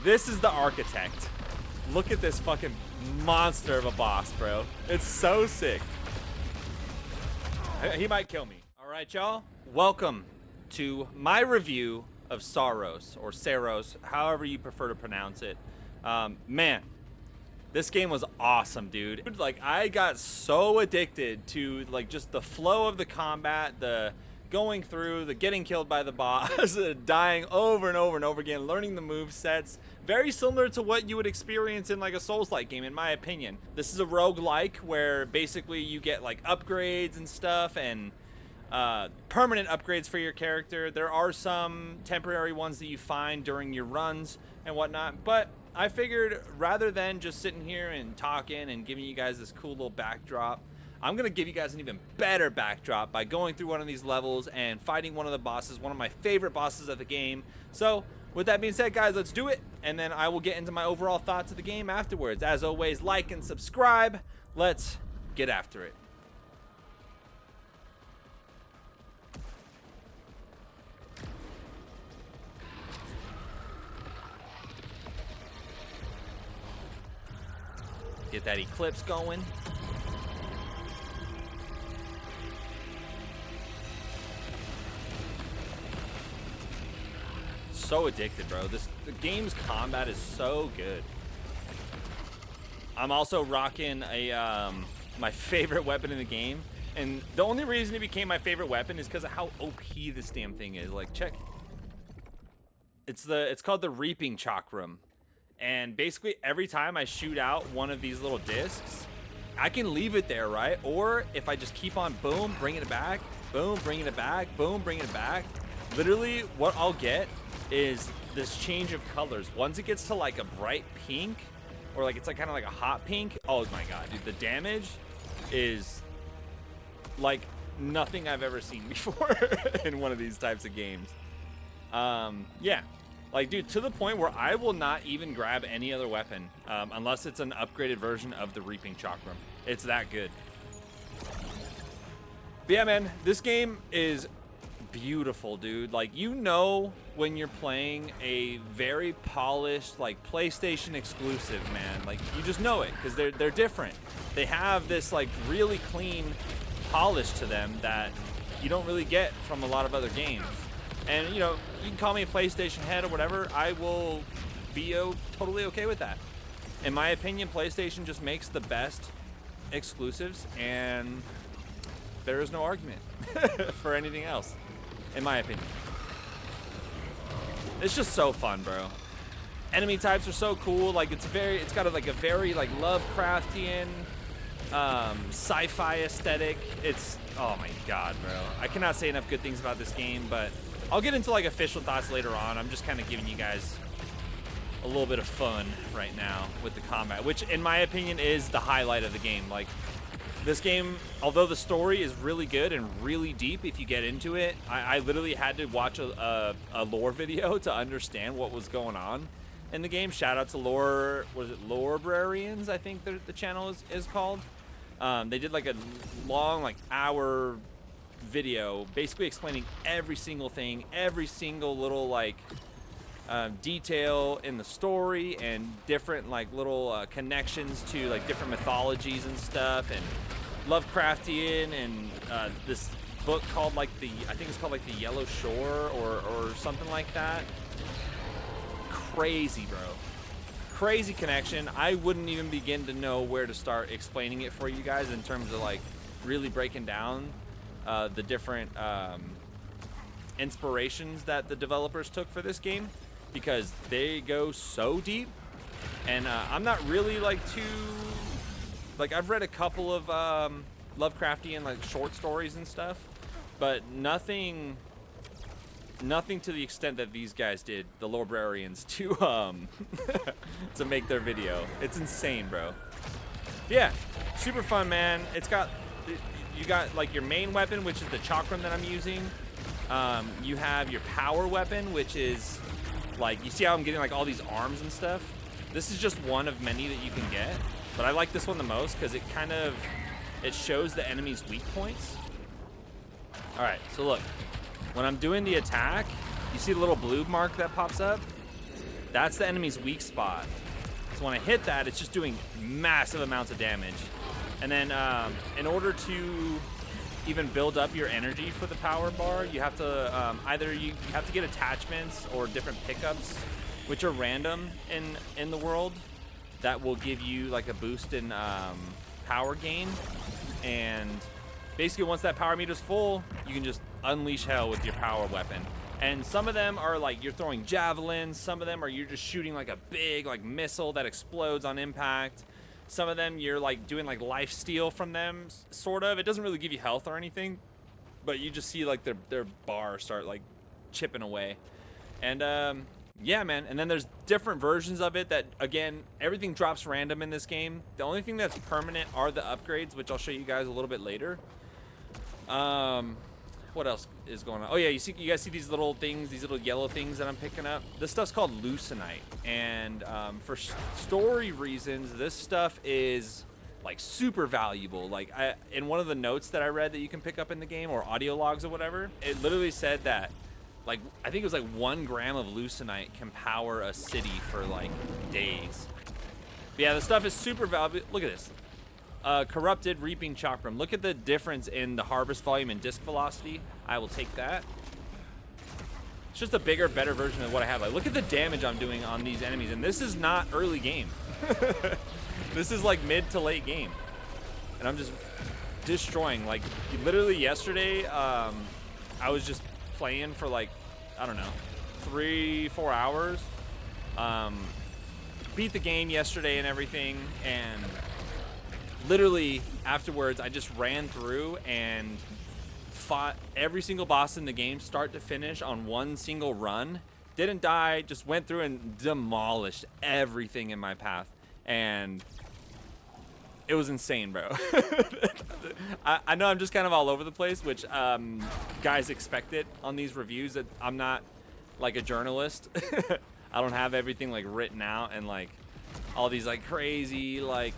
This is the architect. Look at this fucking monster of a boss, bro. It's so sick. He might kill me. All right, y'all. Welcome to my review of Saros, or Saros, however you prefer to pronounce it. Man, this game was awesome, dude. Like, I got so addicted to, like, just the flow of the combat, the going through, the getting killed by the boss, dying over and over and over again, learning the move sets. Very similar to what you would experience in, like, a Souls-like game, in my opinion. This is a roguelike where basically you get, like, upgrades and stuff, and permanent upgrades for your character. There are some temporary ones that you find during your runs and whatnot, but I figured rather than just sitting here and talking and giving you guys this cool little backdrop, I'm gonna give you guys an even better backdrop by going through one of these levels and fighting one of the bosses, one of my favorite bosses of the game. So with that being said, guys, let's do it, and then I will get into my overall thoughts of the game afterwards. As always, like and subscribe. Let's get after it. Get that eclipse going. So addicted, bro. The game's combat is so good. I'm also rocking a my favorite weapon in the game, and the only reason it became my favorite weapon is because of how OP this damn thing is. Like, check. It's called the Reaping Chakram. And basically every time I shoot out one of these little discs, I can leave it there, right? Or if I just keep on boom, bringing it back, boom, bringing it back, boom, bringing it back, literally what I'll get is this change of colors. Once it gets to like a bright pink, or like it's like kind of like a hot pink, oh my god, dude, the damage is like nothing I've ever seen before in one of these types of games. Yeah. Like, dude, to the point where I will not even grab any other weapon unless it's an upgraded version of the Reaping Chakram. It's that good. But yeah, man, this game is beautiful, dude. Like, you know when you're playing a very polished, like, PlayStation exclusive, man. Like, you just know it because they're different. They have this, like, really clean polish to them that you don't really get from a lot of other games. And, you know, you can call me a PlayStation head or whatever. I will be totally okay with that. In my opinion, PlayStation just makes the best exclusives, and there is no argument for anything else, in my opinion. It's just so fun, bro. Enemy types are so cool. Like, it's got a very like Lovecraftian, sci-fi aesthetic. It's, oh my god, bro. I cannot say enough good things about this game, but I'll get into like official thoughts later on. I'm just kind of giving you guys a little bit of fun right now with the combat, which in my opinion is the highlight of the game. Like, this game, although the story is really good and really deep if you get into it, I literally had to watch a lore video to understand what was going on in the game. Shout out to Lorebrarians, I think the channel is called. They did like a long, like, hour video basically explaining every single thing, every single little like detail in the story, and different like little connections to like different mythologies and stuff, and Lovecraftian, and this book called like I think it's called like the Yellow Shore or something like that. Crazy, bro. Crazy connection. I wouldn't even begin to know where to start explaining it for you guys in terms of like really breaking down the different inspirations that the developers took for this game, because they go so deep. And I'm not really like I've read a couple of Lovecraftian like short stories and stuff, but nothing to the extent that these guys did, the Lorebrarians, to to make their video. It's insane, bro. Yeah, super fun, man. You got like your main weapon, which is the chakram that I'm using. You have your power weapon, which is like, you see how I'm getting like all these arms and stuff? This is just one of many that you can get, but I like this one the most because it shows the enemy's weak points. All right, so look, when I'm doing the attack, you see the little blue mark that pops up? That's the enemy's weak spot. So when I hit that, it's just doing massive amounts of damage. And then in order to even build up your energy for the power bar, you have to either you have to get attachments or different pickups, which are random in the world, that will give you like a boost in power gain. And basically once that power meter's full, you can just unleash hell with your power weapon. And some of them are like you're throwing javelins, some of them are you're just shooting like a big like missile that explodes on impact. Some of them you're like doing like life steal from them, sort of. It doesn't really give you health or anything, but you just see like their bar start like chipping away. And yeah, man. And then there's different versions of it that, again, everything drops random in this game. The only thing that's permanent are the upgrades, which I'll show you guys a little bit later. What else is going on? Oh yeah, you guys see these little things, these little yellow things that I'm picking up? This stuff's called leucine, and for story reasons, this stuff is like super valuable. Like in one of the notes that I read that you can pick up in the game, or audio logs or whatever, it literally said that like I think it was like 1 gram of leucine can power a city for like days. But yeah, the stuff is super valuable. Look at this. Corrupted Reaping Chakram. Look at the difference in the harvest volume and disc velocity. I will take that. It's just a bigger, better version of what I have. Like, look at the damage I'm doing on these enemies, and this is not early game. This is like mid to late game, and I'm just destroying. Like literally yesterday, I was just playing for like, I don't know, 3-4 hours. Beat the game yesterday and everything, and literally afterwards I just ran through and fought every single boss in the game start to finish on one single run. Didn't die, just went through and demolished everything in my path, and it was insane, bro. I know I'm just kind of all over the place, which guys expect it on these reviews, that I'm not like a journalist. I don't have everything like written out and like all these like crazy like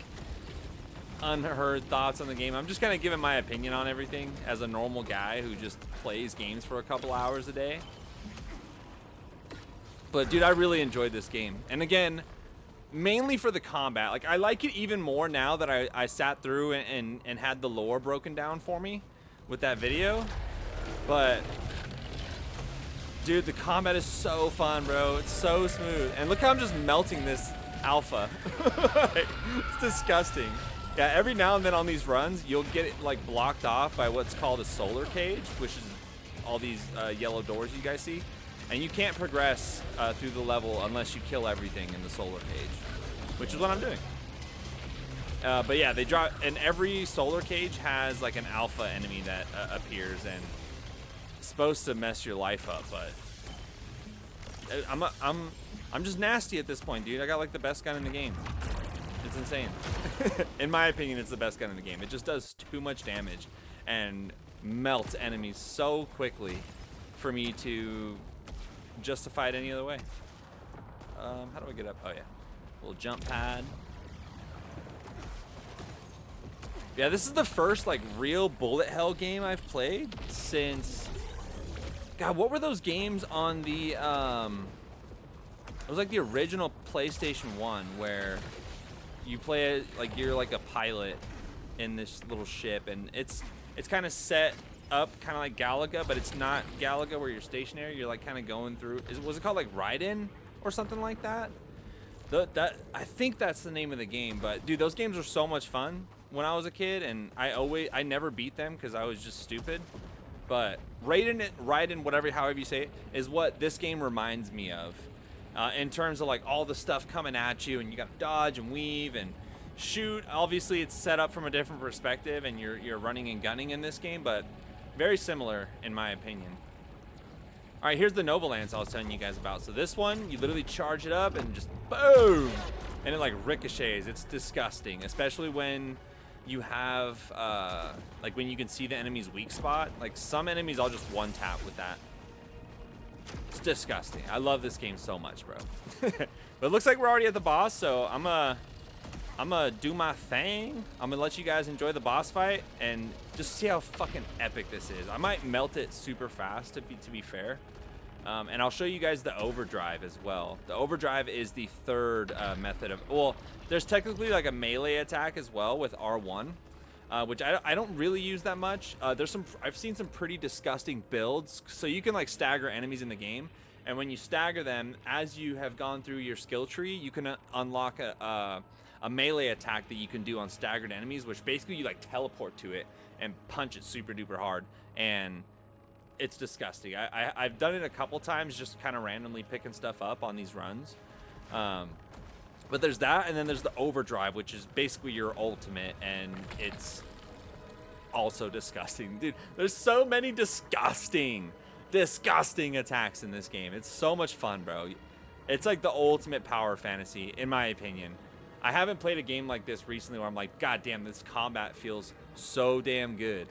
unheard thoughts on the game. I'm just kind of giving my opinion on everything as a normal guy who just plays games for a couple hours a day. But dude, I really enjoyed this game, and again, mainly for the combat. Like, I like it even more now that I sat through and had the lore broken down for me with that video. But dude, the combat is so fun, bro. It's so smooth, and look how I'm just melting this alpha. It's disgusting. Yeah, every now and then on these runs, you'll get it like blocked off by what's called a solar cage, which is all these yellow doors you guys see. And you can't progress through the level unless you kill everything in the solar cage, which is what I'm doing. But yeah, they drop, and every solar cage has like an alpha enemy that appears, and it's supposed to mess your life up. But I'm just nasty at this point, dude. I got like the best gun in the game. It's insane. In my opinion, it's the best gun in the game. It just does too much damage and melts enemies so quickly for me to justify it any other way. How do I get up? Oh yeah, little jump pad. Yeah, this is the first like real bullet hell game I've played since, God, what were those games on the it was like the original PlayStation 1 where you play it like you're like a pilot in this little ship, and it's kind of set up kind of like Galaga, but it's not Galaga where you're stationary. You're like kind of going through. Was it called like Ride-In or something like that? I think that's the name of the game. But dude, those games were so much fun when I was a kid, and I never beat them because I was just stupid. But Ride-In, whatever, however you say it, is what this game reminds me of. In terms of like all the stuff coming at you, and you got to dodge and weave and shoot. Obviously, it's set up from a different perspective, and you're running and gunning in this game, but very similar in my opinion. All right, here's the Nova Lance I was telling you guys about. So this one, you literally charge it up and just boom, and it like ricochets. It's disgusting, especially when you have like when you can see the enemy's weak spot. Like some enemies, I'll just one tap with that. It's disgusting. I love this game so much, bro. But it looks like we're already at the boss, so I'm gonna do my thing. I'm gonna let you guys enjoy the boss fight and just see how fucking epic this is. I might melt it super fast to be fair. And I'll show you guys the overdrive as well. The overdrive is the third method of, well, there's technically like a melee attack as well with R1, which I don't really use that much. I've seen some pretty disgusting builds. So you can like stagger enemies in the game, and when you stagger them, as you have gone through your skill tree, you can unlock a melee attack that you can do on staggered enemies, which basically you like teleport to it and punch it super duper hard, and it's disgusting. I've done it a couple times, just kind of randomly picking stuff up on these runs. But there's that, and then there's the overdrive, which is basically your ultimate, and it's also disgusting. Dude, there's so many disgusting attacks in this game. It's so much fun, bro. It's like the ultimate power fantasy, in my opinion. I haven't played a game like this recently where I'm like, God damn, this combat feels so damn good.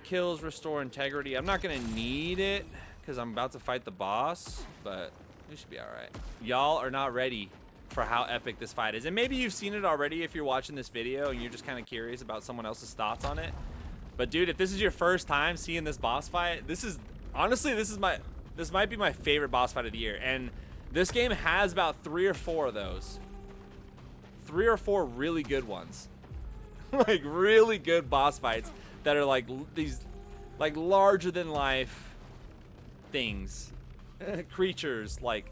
Kills restore integrity. I'm not gonna need it because I'm about to fight the boss, but we should be all right. Y'all are not ready for how epic this fight is, and maybe you've seen it already if you're watching this video and you're just kind of curious about someone else's thoughts on it. But dude, if this is your first time seeing this boss fight, this might be my favorite boss fight of the year, and this game has about 3 or 4 of those. 3 or 4 really good ones. Like really good boss fights that are like these like larger than life things. Creatures, like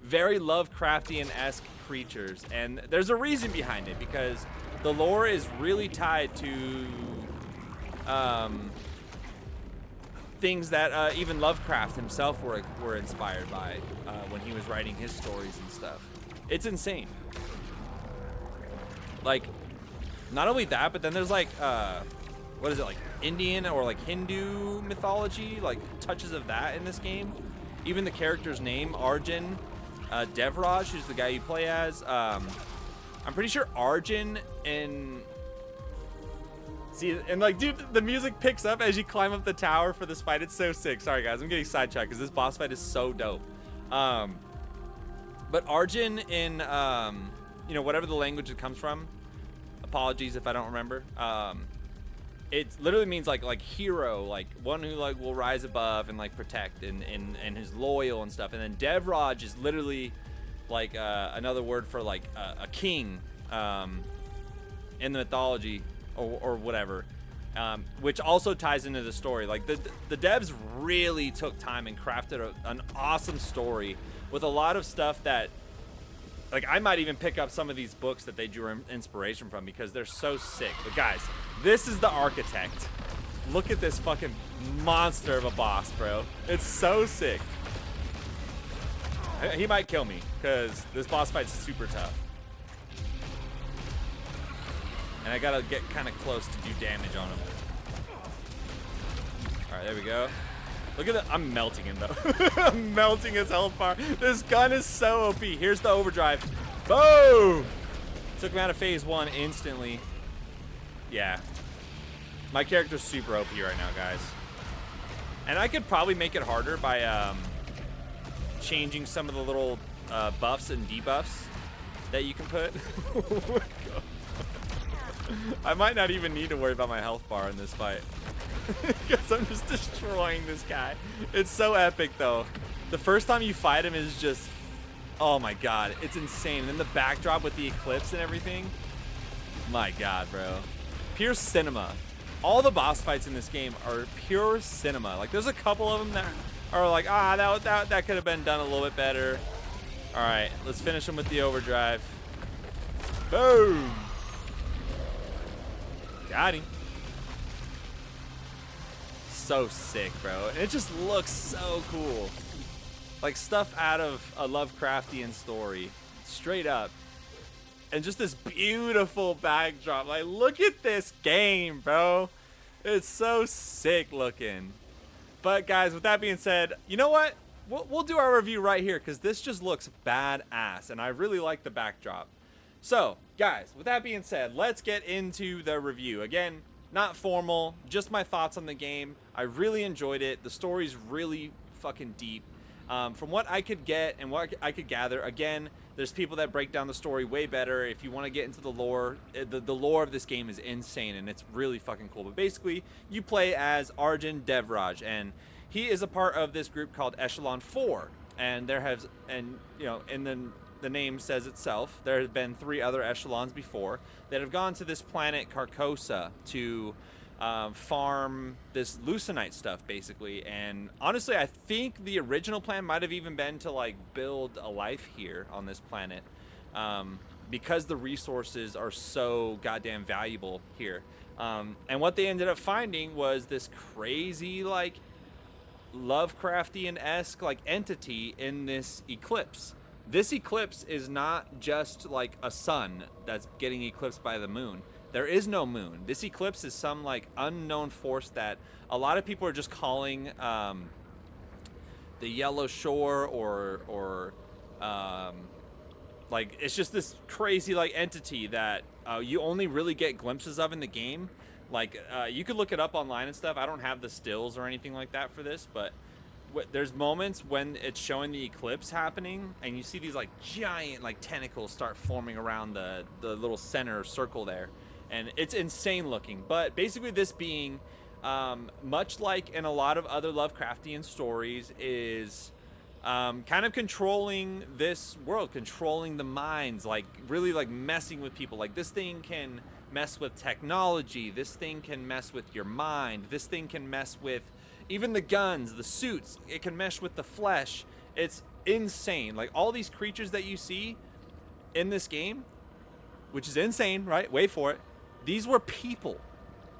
very Lovecraftian-esque creatures. And there's a reason behind it, because the lore is really tied to things that even Lovecraft himself were inspired by when he was writing his stories and stuff. It's insane. Like, not only that, but then there's like what is it, like Indian or like Hindu mythology, like touches of that in this game. Even the character's name, Arjun Devraj, who's the guy you play as. I'm pretty sure Arjun and see, and like, dude, the music picks up as you climb up the tower for this fight. It's so sick. Sorry guys, I'm getting sidetracked because this boss fight is so dope. But Arjun in you know, whatever the language it comes from, apologies if I don't remember. It literally means like hero, like one who like will rise above and like protect and is loyal and stuff. And then Devraj is literally like another word for like a king in the mythology or whatever, which also ties into the story. Like the devs really took time and crafted an awesome story with a lot of stuff that, like, I might even pick up some of these books that they drew inspiration from because they're so sick. But guys, this is the Architect. Look at this fucking monster of a boss, bro. It's so sick. He might kill me because this boss fight's super tough. And I gotta get kind of close to do damage on him. All right, there we go. Look at that. I'm melting him though. I'm melting his health bar. This gun is so OP. Here's the overdrive. Boom! Took him out of phase 1 instantly. Yeah. My character's super OP right now, guys. And I could probably make it harder by changing some of the little buffs and debuffs that you can put. Oh my God. I might not even need to worry about my health bar in this fight. Because I'm just destroying this guy. It's so epic though. The first time you fight him is just, oh my God, it's insane. And then the backdrop with the eclipse and everything. My God, bro. Pure cinema. All the boss fights in this game are pure cinema. Like, there's a couple of them that are like, that could have been done a little bit better. All right, let's finish him with the overdrive. Boom. Got him. So sick, bro. And it just looks so cool. Like stuff out of a Lovecraftian story. Straight up. And just this beautiful backdrop. Like, look at this game, bro. It's so sick looking. But guys, with that being said, you know what? We'll do our review right here because this just looks badass. And I really like the backdrop. So, guys, with that being said, let's get into the review. Again, not formal, just my thoughts on the game. I really enjoyed it. The story's really fucking deep. From what I could get and what I could gather, again, there's people that break down the story way better. If you want to get into the lore, the lore of this game is insane and it's really fucking cool. But basically, you play as Arjun Devraj, and he is a part of this group called Echelon 4, and there has, and you know, in the name says itself, there have been 3 other echelons before that have gone to this planet Carcosa to farm this leucinite stuff, basically. And honestly, I think the original plan might have even been to like build a life here on this planet, because the resources are so goddamn valuable here. And what they ended up finding was this crazy, like, Lovecraftian-esque, like, entity in this eclipse. This eclipse is not just like a sun that's getting eclipsed by the moon. There is no moon. This eclipse is some like unknown force that a lot of people are just calling the Yellow Shore, or like, it's just this crazy like entity that you only really get glimpses of in the game. Like, you could look it up online and stuff. I don't have the stills or anything like that for this, but there's moments when it's showing the eclipse happening, and you see these like giant like tentacles start forming around the little center circle there, and it's insane looking. But basically, this being, much like in a lot of other Lovecraftian stories, is kind of controlling this world, controlling the minds, like really like messing with people. Like, this thing can mess with technology, this thing can mess with your mind, this thing can mess with even the guns, the suits, it can mesh with the flesh. It's insane. Like, all these creatures that you see in this game, which is insane, right? Wait for it. These were people.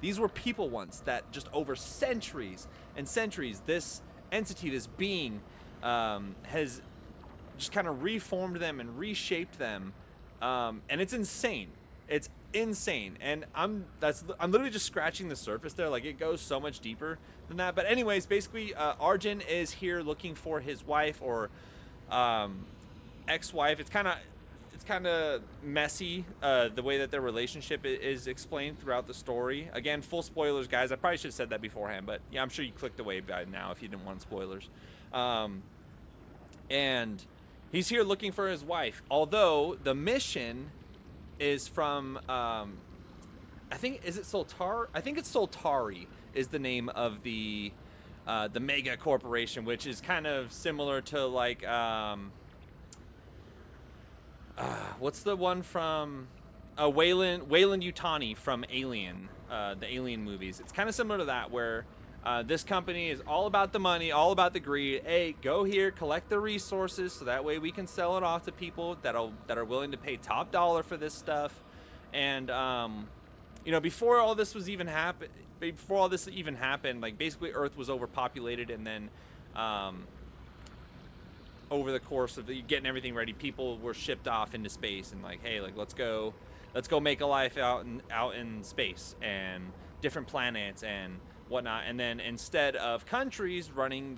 These were people once, that just over centuries and centuries, this entity, this being, has just kind of reformed them and reshaped them. And it's insane. It's insane. And I'm literally just scratching the surface there. Like, it goes so much deeper than that. But anyways, basically, Arjun is here looking for his wife, or ex-wife. It's kind of messy, the way that their relationship is explained throughout the story. Again, full spoilers, guys. I probably should have said that beforehand, but yeah, I'm sure you clicked away by now if you didn't want spoilers. And he's here looking for his wife, although the mission is from, I think, is it Soltari? I think it's Soltari is the name of the mega corporation, which is kind of similar to like, what's the one from Wayland Yutani from Alien, the Alien movies. It's kind of similar to that, where this company is all about the money, all about the greed. Hey, go here, collect the resources, so that way we can sell it off to people that are willing to pay top dollar for this stuff. And you know, before all this even happened, like, basically Earth was overpopulated, and then over the course of getting everything ready, people were shipped off into space, and like, hey, like, let's go make a life out in space and different planets and whatnot. And then instead of countries running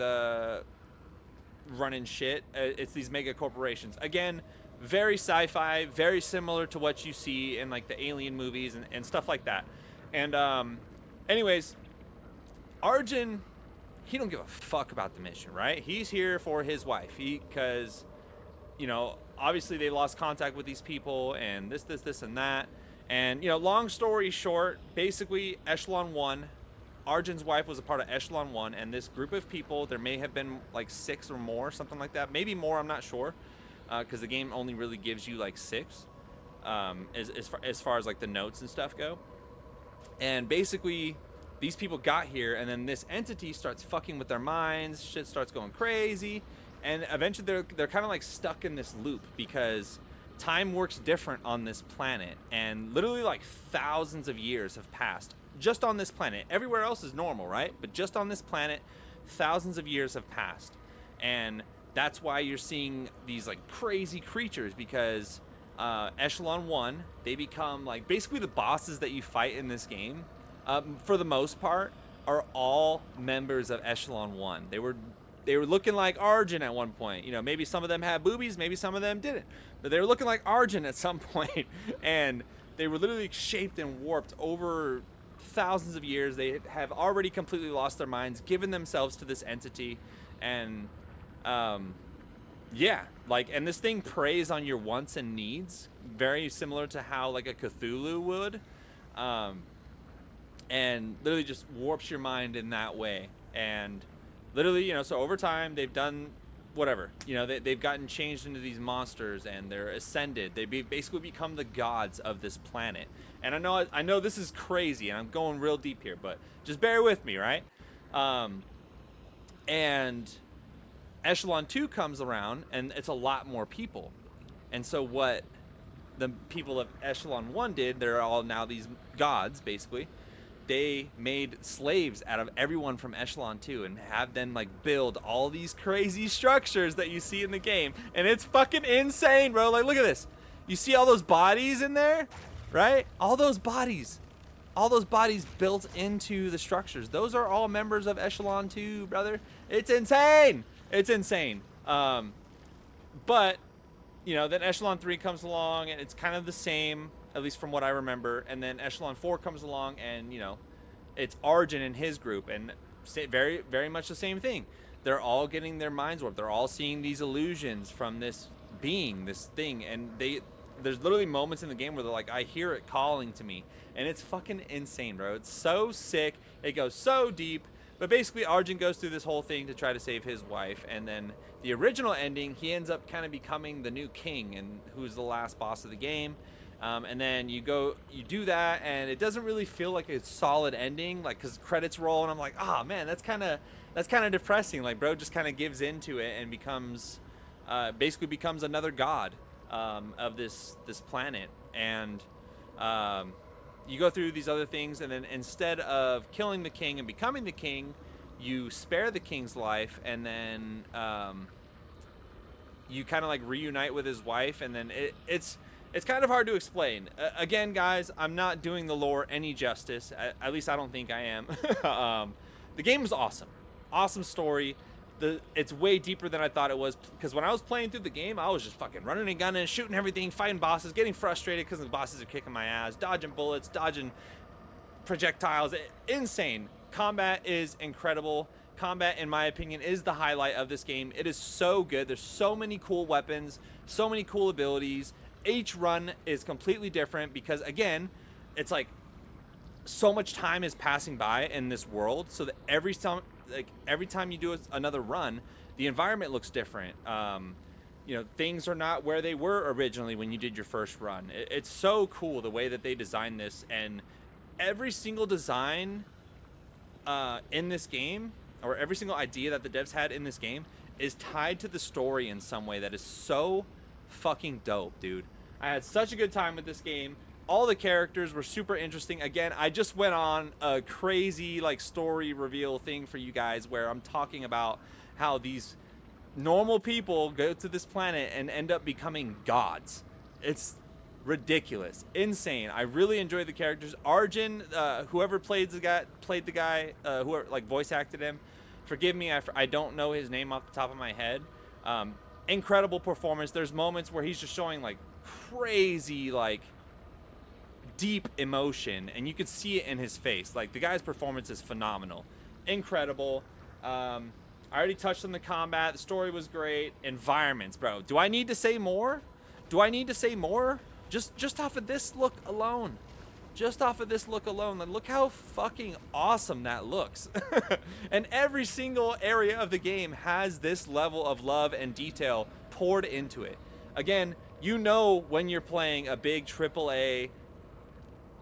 shit, it's these mega corporations. Again, very sci-fi, very similar to what you see in like the Alien movies and stuff like that. And anyways, Arjun, he don't give a fuck about the mission, right? He's here for his wife, because, you know, obviously they lost contact with these people, and this and that. And, you know, long story short, basically Echelon 1, Arjun's wife was a part of Echelon 1, and this group of people, there may have been like 6 or more, something like that. Maybe more, I'm not sure, because the game only really gives you like 6, as far as like the notes and stuff go. And basically, these people got here, and then this entity starts fucking with their minds, shit starts going crazy, and eventually they're kind of like stuck in this loop, because time works different on this planet, and literally like thousands of years have passed just on this planet. Everywhere else is normal, right? But just on this planet, thousands of years have passed, and that's why you're seeing these like crazy creatures, because Echelon 1, they become like basically the bosses that you fight in this game, for the most part, are all members of Echelon 1. They were looking like Arjun at one point. You know, maybe some of them had boobies, maybe some of them didn't, but they were looking like Arjun at some point. And they were literally shaped and warped over thousands of years. They have already completely lost their minds, given themselves to this entity, and yeah, like, and this thing preys on your wants and needs, very similar to how like a Cthulhu would, and literally just warps your mind in that way. And literally, so over time they've done whatever, they've gotten changed into these monsters and they're ascended. They basically become the gods of this planet. And I know this is crazy and I'm going real deep here, but just bear with me, right? And Echelon 2 comes around and it's a lot more people. And so what the people of Echelon 1 did, they're all now these gods, basically. They made slaves out of everyone from Echelon 2 and have them like build all these crazy structures that you see in the game. And it's fucking insane, bro. Like, look at this. You see all those bodies in there, right? All those bodies built into the structures. Those are all members of Echelon 2, brother. It's insane. It's insane. But, then Echelon 3 comes along and it's kind of the same, at least from what I remember. And then Echelon 4 comes along and, it's Arjun and his group. And very, very much the same thing. They're all getting their minds warped. They're all seeing these illusions from this being, this thing. And there's literally moments in the game where they're like, I hear it calling to me. And it's fucking insane, bro. It's so sick. It goes so deep. But basically, Arjun goes through this whole thing to try to save his wife. And then the original ending, he ends up kind of becoming the new king, and who's the last boss of the game. And then you do that, and it doesn't really feel like a solid ending, like, because credits roll, and I'm like, oh man, that's kind of depressing. Like, bro just kind of gives into it and basically becomes another god of this planet. And you go through these other things, and then instead of killing the king and becoming the king, you spare the king's life, and then you kind of like reunite with his wife, and then it's kind of hard to explain. Again, guys, I'm not doing the lore any justice. At least I don't think I am. The game is awesome. Awesome story. It's way deeper than I thought it was, because when I was playing through the game, I was just fucking running and gunning, shooting everything, fighting bosses, getting frustrated because the bosses are kicking my ass, dodging bullets, dodging projectiles. Insane. Combat is incredible. Combat, in my opinion, is the highlight of this game. It is so good. There's so many cool weapons, so many cool abilities. Each run is completely different because, again, it's like so much time is passing by in this world, so that every time you do another run, the environment looks different. Things are not where they were originally when you did your first run. It's so cool the way that they designed this, and every single design in this game, or every single idea that the devs had in this game, is tied to the story in some way that is so fucking dope, dude. I had such a good time with this game. All the characters were super interesting. Again, I just went on a crazy like story reveal thing for you guys where I'm talking about how these normal people go to this planet and end up becoming gods. It's ridiculous, insane. I really enjoyed the characters. Arjun, whoever played the guy, whoever like voice acted him, forgive me, I don't know his name off the top of my head. Incredible performance. There's moments where he's just showing like crazy like deep emotion, and you could see it in his face. Like, the guy's performance is phenomenal, incredible. I already touched on the combat. The story was great. Environments, bro. Do I need to say more? Just off of this look alone. Like, look how fucking awesome that looks. And every single area of the game has this level of love and detail poured into it. Again, when you're playing a big AAA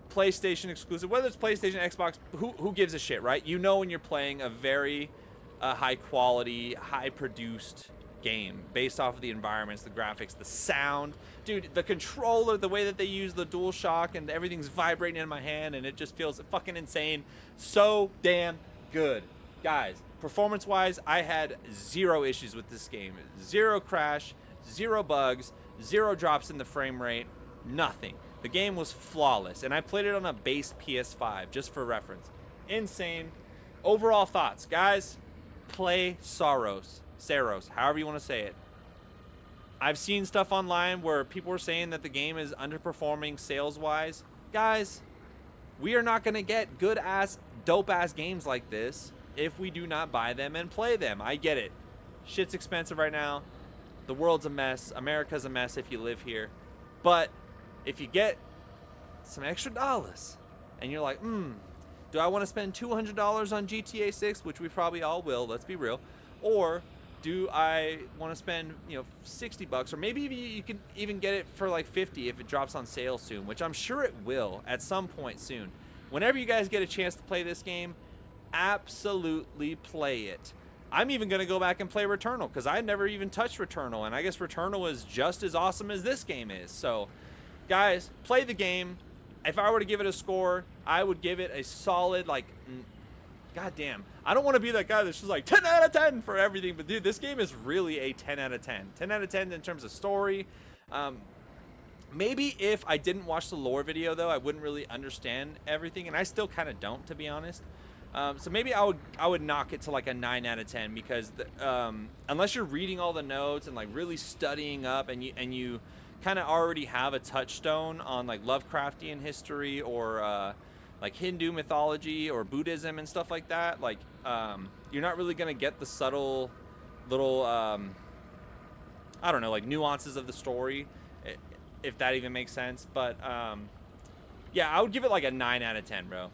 PlayStation exclusive, whether it's PlayStation, Xbox, who gives a shit, right? When you're playing a very high quality, high produced game based off of the environments, the graphics, the sound. Dude, the controller, the way that they use the DualShock, and everything's vibrating in my hand, and it just feels fucking insane. So damn good. Guys, performance wise, I had zero issues with this game. Zero crash, zero bugs, zero drops in the frame rate, nothing. The game was flawless, and I played it on a base PS5, just for reference. Insane. Overall thoughts, guys, play Saros, however you want to say it. I've seen stuff online where people were saying that the game is underperforming sales-wise. Guys, we are not going to get good-ass, dope-ass games like this if we do not buy them and play them. I get it. Shit's expensive right now. The world's a mess. America's a mess if you live here. But if you get some extra dollars and you're like, Do I want to spend $200 on GTA 6, which we probably all will, let's be real, or do I want to spend, you know, 60 bucks, or maybe you can even get it for like 50 if it drops on sale soon, which I'm sure it will at some point soon. Whenever you guys get a chance to play this game, absolutely play it. I'm even going to go back and play Returnal, because I never even touched Returnal, and I guess Returnal is just as awesome as this game is. So, guys, play the game. If I were to give it a score, I would give it a solid, like, God damn. I don't want to be that guy that's just like 10 out of 10 for everything, but dude, this game is really a 10 out of 10. 10 out of 10 in terms of story. Maybe if I didn't watch the lore video, though, I wouldn't really understand everything, and I still kind of don't, to be honest. So maybe I would knock it to like a 9 out of 10, because unless you're reading all the notes and like really studying up, and you kind of already have a touchstone on like Lovecraftian history, or like Hindu mythology or Buddhism and stuff like that, like you're not really gonna get the subtle little I don't know, like nuances of the story, if that even makes sense. But yeah, I would give it like a 9 out of 10, bro.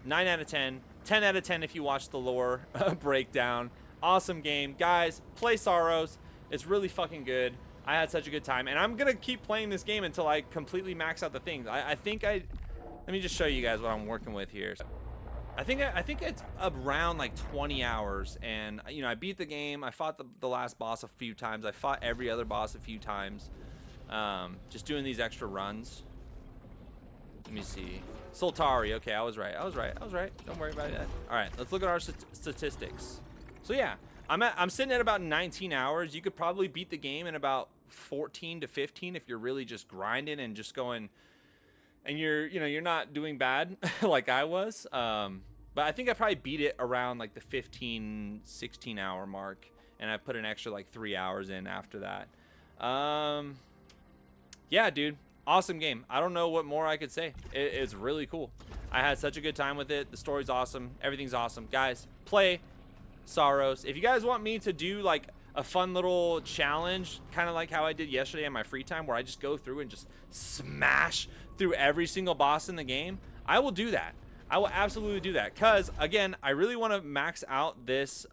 9 out of 10. 10 out of 10 if you watch the lore breakdown. Awesome game, guys. Play Saros. It's really fucking good. I had such a good time, and I'm gonna keep playing this game until I completely max out the things. I think let me just show you guys what I'm working with here. I think it's around like 20 hours, and you know, I beat the game. I fought the last boss a few times. I fought every other boss a few times. Just doing these extra runs. Let me see. Soltari. Okay, I was right. Don't worry about that. All right, let's look at our statistics. So yeah, I'm sitting at about 19 hours. You could probably beat the game in about 14 to 15 if you're really just grinding and just going. And you're not doing bad like I was. But I think I probably beat it around like the 15, 16 hour mark, and I put an extra like 3 hours in after that. Yeah, dude, awesome game. I don't know what more I could say. It's really cool. I had such a good time with it. The story's awesome. Everything's awesome. Guys, play Saros. If you guys want me to do like a fun little challenge, kind of like how I did yesterday in my free time, where I just go through and just smash through every single boss in the game, I will do that. I will absolutely do that, because again, I really want to max out this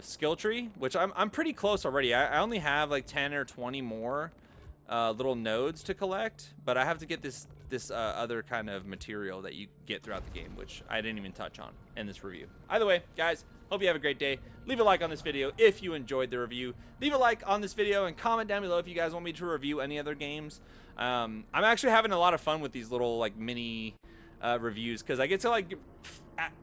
skill tree, which I'm pretty close already. I only have like 10 or 20 more little nodes to collect, but I have to get this other kind of material that you get throughout the game, which I didn't even touch on in this review. Either way, guys, hope you have a great day. Leave a like on this video if you enjoyed the review. Leave a like on this video and comment down below if you guys want me to review any other games. I'm actually having a lot of fun with these little like mini reviews, because I get to like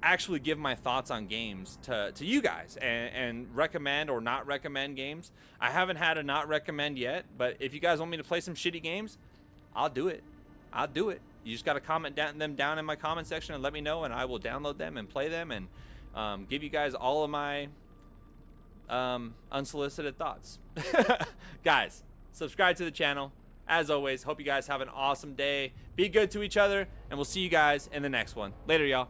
actually give my thoughts on games to you guys, and recommend or not recommend games. I haven't had a not recommend yet, but if you guys want me to play some shitty games, I'll do it. You just got to comment them down in my comment section and let me know, and I will download them and play them, and give you guys all of my unsolicited thoughts. Guys, subscribe to the channel. As always, hope you guys have an awesome day. Be good to each other, and we'll see you guys in the next one. Later, y'all.